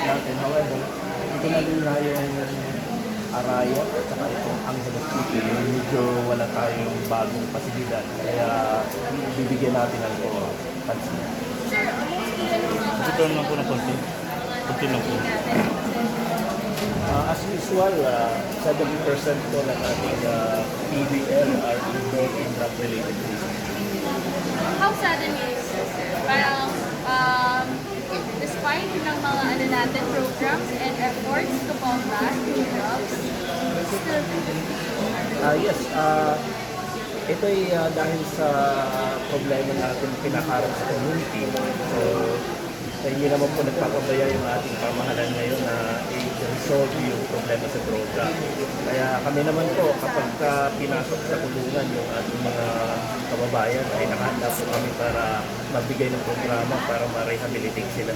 natin. However, ito na din na yung Araya at saka itong Angeles City. Medyo wala tayong bagong pasilidad. Kaya bibigyan natin ng pansin. Sir, mostly ano mga Ito lang po ng konti. Konti lang po. As usual, 70% po ng ating PBL are involved in drug-related cases. How sudden is this, sir? Parang, despite ng mga ano natin, programs and efforts to combat drugs, still, Yes, ito'y dahil sa problema natin pinakarap sa community. So, hindi naman po nagpapabaya yung ating pamahalaan ngayon na i-resolve yung problema sa droga. Kaya kami naman po, kapag pinasok sa kulungan yung ating mga kababayan, ay nakahanda po kami para magbigay ng programa para ma-rehabilitate sila.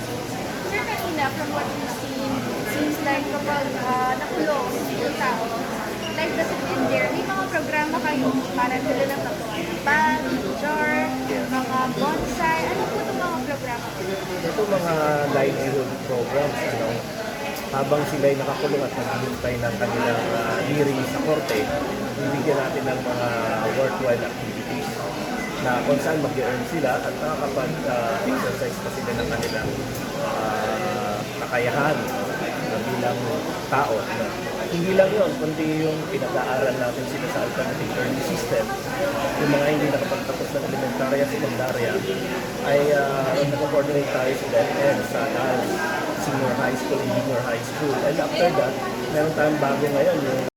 sir, kanina, from what we've seen, seems like kapag nakulong yung tao, life doesn't end there. May mga programa kayo para tulad ng pagkawa ng bag, jar, mga bonsai. Ano po itong mga programa? Ito mga livelihood programs, habang sila'y nakakulong at naghihintay ng kanilang hearing sa korte, bibigyan natin ng mga worthwhile activities na kung saan mag-earn sila at nakakapag-exercise pa sila ng kanilang kakayahan bilang tao. Hindi lang yon, kundi yung pinag-aaral natin sila sa alternative learning system. Yung mga hindi nakapagtapos ng elementarya, sekundarya, ay nag-coordinate tayo sa DepEd, sa senior high school and junior high school. And after that, meron tayong bago ngayon, yung